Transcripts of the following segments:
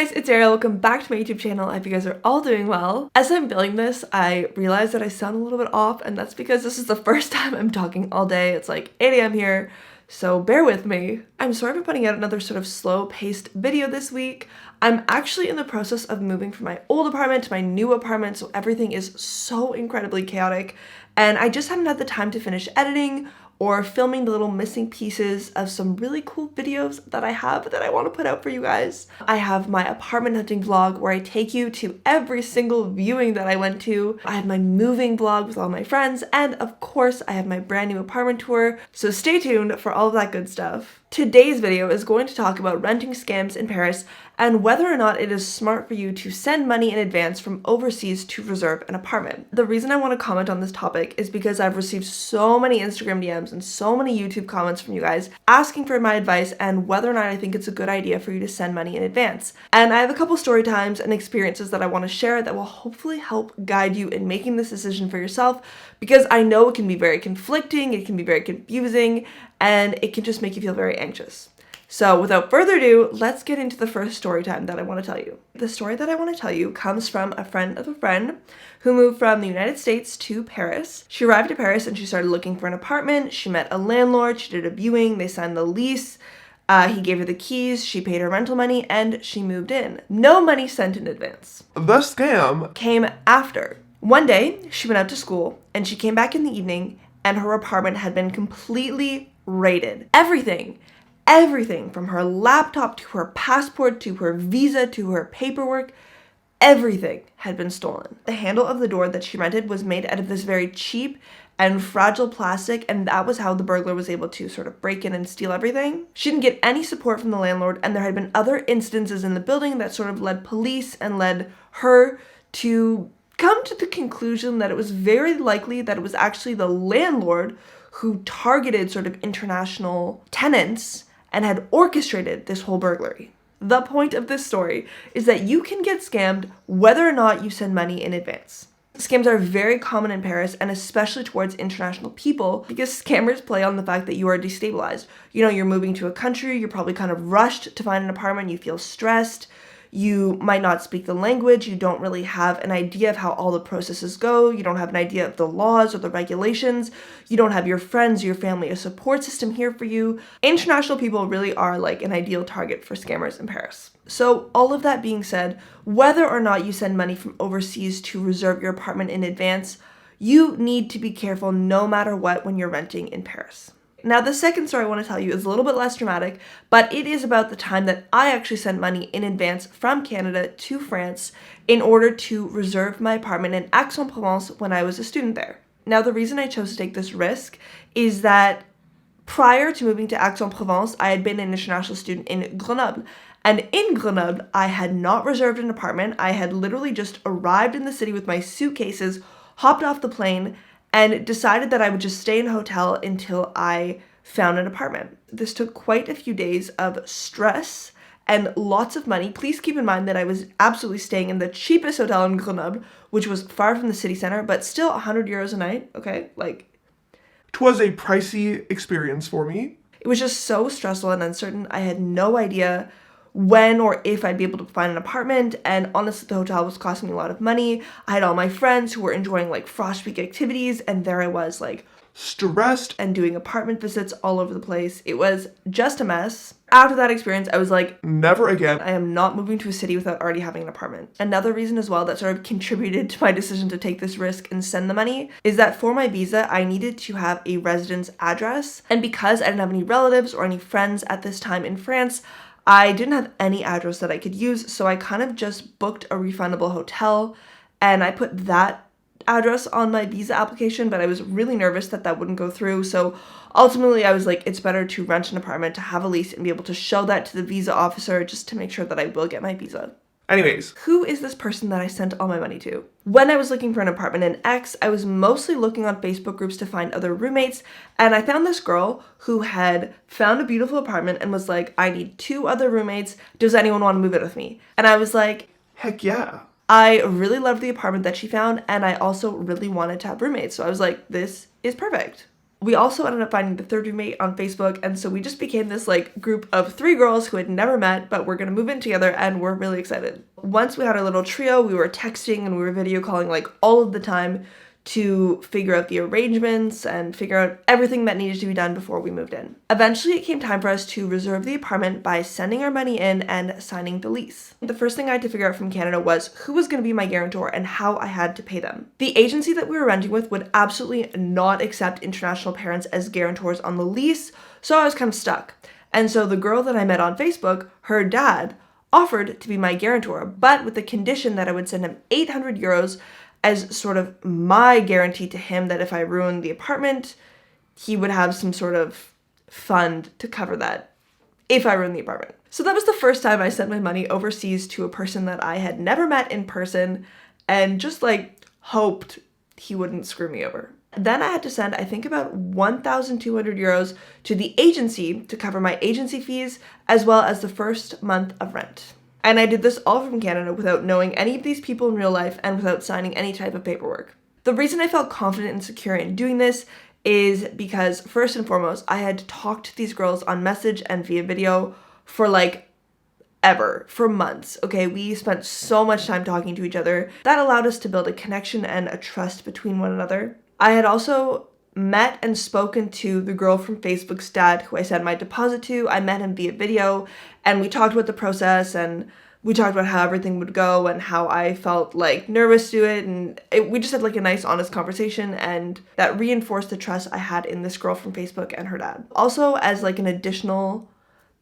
guys, it's Arielle. Welcome back to my YouTube channel. I hope you guys are all doing well. As I'm filming this, I realized that I sound a little bit off, and that's because this is the first time I'm talking all day. It's like 8 a.m. here, so bear with me. I'm sorry for putting out another sort of slow-paced video this week. I'm actually in the process of moving from my old apartment to my new apartment, so everything is so incredibly chaotic, and I just haven't had the time to finish editing or filming the little missing pieces of some really cool videos that I have that I want to put out for you guys. I have my apartment hunting vlog where I take you to every single viewing that I went to. I have my moving vlog with all my friends, and of course I have my brand new apartment tour, so stay tuned for all of that good stuff. Today's video is going to talk about renting scams in Paris and whether or not it is smart for you to send money in advance from overseas to reserve an apartment. The reason I want to comment on this topic is because I've received so many Instagram DMs and so many YouTube comments from you guys asking for my advice and whether or not I think it's a good idea for you to send money in advance. And I have a couple story times and experiences that I want to share that will hopefully help guide you in making this decision for yourself, because I know it can be very conflicting, it can be very confusing, and it can just make you feel very anxious. So without further ado, let's get into the first story time that I want to tell you. The story that I want to tell you comes from a friend of a friend who moved from the United States to Paris. She arrived at Paris and she started looking for an apartment. She met a landlord, she did a viewing, they signed the lease, he gave her the keys, she paid her rental money, and she moved in. No money sent in advance. The scam Came after. One day, she went out to school and she came back in the evening and her apartment had been completely raided. Everything from her laptop to her passport to her visa to her paperwork, everything had been stolen. The handle of the door that she rented was made out of this very cheap and fragile plastic, and that was how the burglar was able to sort of break in and steal everything. She didn't get any support from the landlord, and there had been other instances in the building that sort of led police and led her to come to the conclusion that it was very likely that it was actually the landlord who targeted sort of international tenants and had orchestrated this whole burglary. The point of this story is that you can get scammed whether or not you send money in advance. Scams are very common in Paris, and especially towards international people, because scammers play on the fact that you are destabilized. You know, you're moving to a country, you're probably kind of rushed to find an apartment, you feel stressed, you might not speak the language, you don't really have an idea of how all the processes go, you don't have an idea of the laws or the regulations, you don't have your friends, your family, a support system here for you. International people really are like an ideal target for scammers in Paris. So all of that being said, whether or not you send money from overseas to reserve your apartment in advance, you need to be careful no matter what when you're renting in Paris. Now, the second story I want to tell you is a little bit less dramatic, but it is about the time that I actually sent money in advance from Canada to France in order to reserve my apartment in Aix-en-Provence when I was a student there. Now, the reason I chose to take this risk is that prior to moving to Aix-en-Provence, I had been an international student in Grenoble. And in Grenoble, I had not reserved an apartment. I had literally just arrived in the city with my suitcases, hopped off the plane, and decided that I would just stay in a hotel until I found an apartment. This took quite a few days of stress and lots of money. Please keep in mind that I was absolutely staying in the cheapest hotel in Grenoble, which was far from the city center, but still 100 euros a night, okay? Like, it was a pricey experience for me. it was just so stressful and uncertain. I had no idea when or if I'd be able to find an apartment, and honestly the hotel was costing me a lot of money. I had all my friends who were enjoying like frost week activities, and there I was like Stressed and doing apartment visits all over the place. It was just a mess. After that experience, I was like, never again. I am not moving to a city without already having an apartment. Another reason as well that sort of contributed to my decision to take this risk and send the money is that for my visa, I needed to have a residence address, and because I didn't have any relatives or any friends at this time in France, I didn't have any address that I could use, so I kind of just booked a refundable hotel and I put that address on my visa application, but I was really nervous that that wouldn't go through. So ultimately I was like, it's better to rent an apartment, to have a lease and be able to show that to the visa officer just to make sure that I will get my visa. Anyways, who is this person that I sent all my money to? When I was looking for an apartment in X, I was mostly looking on Facebook groups to find other roommates, and I found this girl who had found a beautiful apartment and was like, I need 2 other roommates. Does anyone want to move in with me? And I was like, heck yeah. I really loved the apartment that she found, and I also really wanted to have roommates. So I was like, this is perfect. We also ended up finding the third roommate on Facebook, and so we just became this like group of 3 girls who had never met, but we're gonna move in together, and we're really excited. Once we had our little trio, we were texting and we were video calling like all of the time to figure out the arrangements and figure out everything that needed to be done before we moved in. Eventually, it came time for us to reserve the apartment by sending our money in and signing the lease. The first thing I had to figure out from Canada was who was going to be my guarantor and how I had to pay them. The agency that we were renting with would absolutely not accept international parents as guarantors on the lease, so I was kind of stuck. And so the girl that I met on Facebook, her dad, offered to be my guarantor, but with the condition that I would send him 800 euros as sort of my guarantee to him that if I ruined the apartment, he would have some sort of fund to cover that if I ruined the apartment. So that was the first time I sent my money overseas to a person that I had never met in person and just like hoped he wouldn't screw me over. Then I had to send, I think, about 1,200 euros to the agency to cover my agency fees as well as the first month of rent. And I did this all from Canada without knowing any of these people in real life and without signing any type of paperwork. The reason I felt confident and secure in doing this is because, first and foremost, I had talked to these girls on message and via video for like ever, for months. Okay, we spent so much time talking to each other. That allowed us to build a connection and a trust between one another. I had also met and spoken to the girl from Facebook's dad who I sent my deposit to. I met him via video and we talked about the process and we talked about how everything would go and how I felt like nervous to do it, and we just had like a nice honest conversation, and that reinforced the trust I had in this girl from Facebook and her dad. Also, as like an additional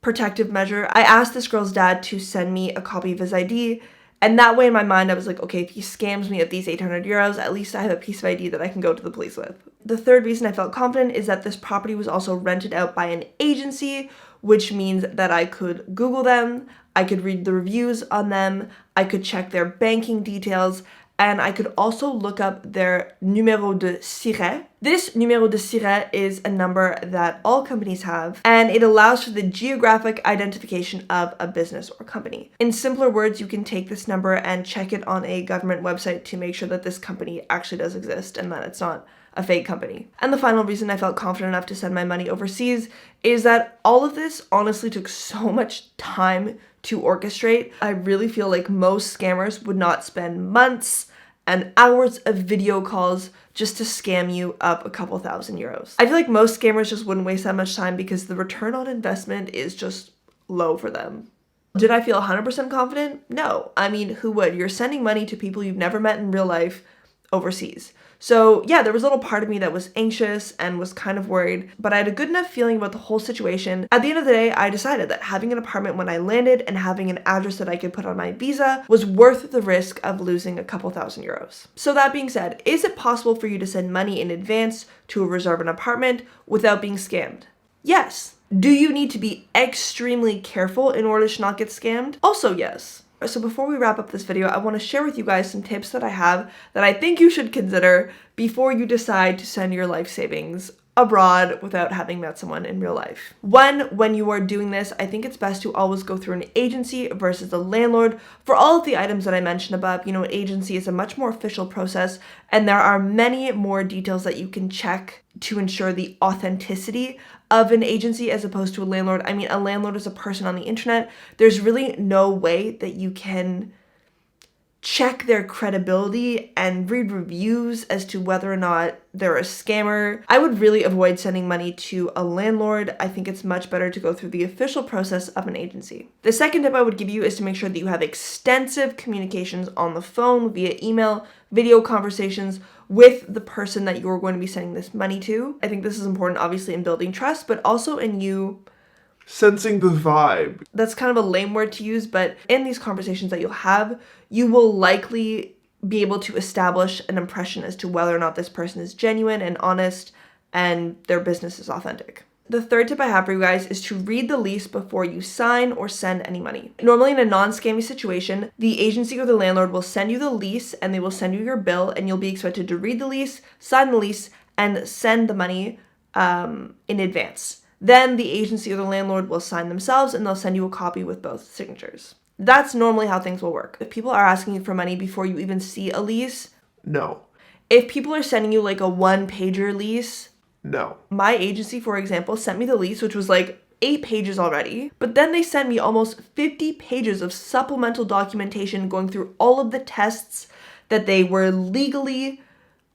protective measure, I asked this girl's dad to send me a copy of his ID. And that way in my mind, I was like, okay, if he scams me of these 800 euros, at least I have a piece of ID that I can go to the police with. The third reason I felt confident is that this property was also rented out by an agency, which means that I could Google them, I could read the reviews on them, I could check their banking details, and I could also look up their numéro de siret. This numéro de siret is a number that all companies have, and it allows for the geographic identification of a business or company. In simpler words, you can take this number and check it on a government website to make sure that this company actually does exist and that it's not a fake company. And the final reason I felt confident enough to send my money overseas is that all of this honestly took so much time to orchestrate. I really feel like most scammers would not spend months and hours of video calls just to scam you up a couple thousand euros. I feel like most scammers just wouldn't waste that much time because the return on investment is just low for them. Did I feel 100% confident? No. I mean, who would? You're sending money to people you've never met in real life overseas. So yeah, there was a little part of me that was anxious and was kind of worried, but I had a good enough feeling about the whole situation. At the end of the day, I decided that having an apartment when I landed and having an address that I could put on my visa was worth the risk of losing a couple thousand euros. So that being said, is it possible for you to send money in advance to reserve an apartment without being scammed? Yes. Do you need to be extremely careful in order to not get scammed? Also yes. So before we wrap up this video, I want to share with you guys some tips that I have that I think you should consider before you decide to send your life savings abroad without having met someone in real life. One, when you are doing this, I think it's best to always go through an agency versus a landlord for all of the items that I mentioned above. You know, an agency is a much more official process and there are many more details that you can check to ensure the authenticity of an agency as opposed to a landlord. I mean, a landlord is a person on the internet. There's really no way that you can check their credibility and read reviews as to whether or not they're a scammer. I would really avoid sending money to a landlord. I think it's much better to go through the official process of an agency. The second tip I would give you is to make sure that you have extensive communications on the phone, via email, video conversations with the person that you're going to be sending this money to. I think this is important, obviously, in building trust, but also in you sensing the vibe. That's kind of a lame word to use, but in these conversations that you'll have, you will likely be able to establish an impression as to whether or not this person is genuine and honest and their business is authentic. The third tip I have for you guys is to read the lease before you sign or send any money. Normally in a non-scammy situation, the agency or the landlord will send you the lease and they will send you your bill and you'll be expected to read the lease, sign the lease, and send the money in advance. Then the agency or the landlord will sign themselves and they'll send you a copy with both signatures. That's normally how things will work. If people are asking you for money before you even see a lease, no. If people are sending you like a one-pager lease, No. My agency, for example, sent me the lease, which was like 8 pages already, but then they sent me almost 50 pages of supplemental documentation going through all of the tests that they were legally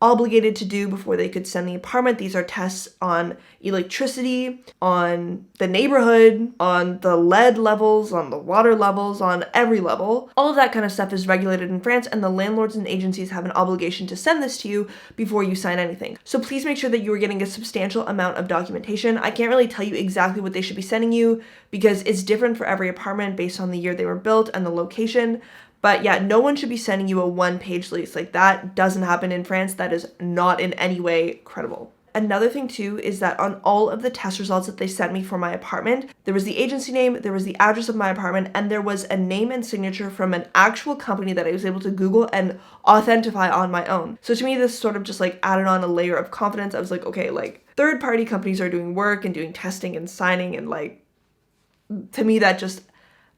obligated to do before they could send the apartment. These are tests on electricity, on the neighborhood, on the lead levels, on the water levels, on every level. All of that kind of stuff is regulated in France, and the landlords and agencies have an obligation to send this to you before you sign anything. So please make sure that you are getting a substantial amount of documentation. I can't really tell you exactly what they should be sending you because it's different for every apartment based on the year they were built and the location. But yeah, no one should be sending you a 1-page lease. Like, that doesn't happen in France. That is not in any way credible. Another thing too is that on all of the test results that they sent me for my apartment, there was the agency name, there was the address of my apartment, and there was a name and signature from an actual company that I was able to Google and authentify on my own. So to me, this sort of just like added on a layer of confidence. I was like, okay, like third-party companies are doing work and doing testing and signing, and like, to me, that just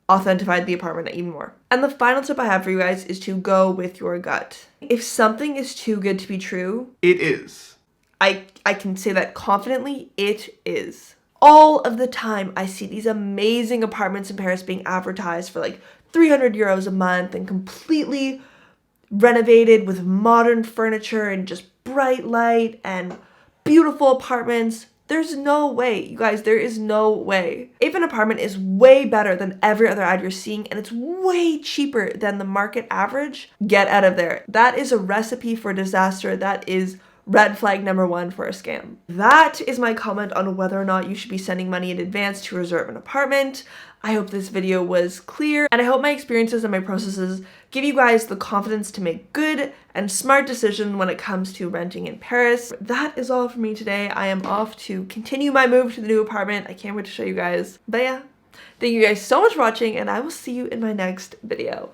authentified the apartment even more. And the final tip I have for you guys is to go with your gut. If something is too good to be true, it is. I can say that confidently, it is. All of the time, I see these amazing apartments in Paris being advertised for like 300 euros a month and completely renovated with modern furniture and just bright light and beautiful apartments. There's no way, you guys, there is no way. If an apartment is way better than every other ad you're seeing and it's way cheaper than the market average, get out of there. That is a recipe for disaster. That is red flag number 1 for a scam. That is my comment on whether or not you should be sending money in advance to reserve an apartment. I hope this video was clear, and I hope my experiences and my processes give you guys the confidence to make good and smart decisions when it comes to renting in Paris. That is all for me today. I am off to continue my move to the new apartment. I can't wait to show you guys. But yeah, thank you guys so much for watching, and I will see you in my next video.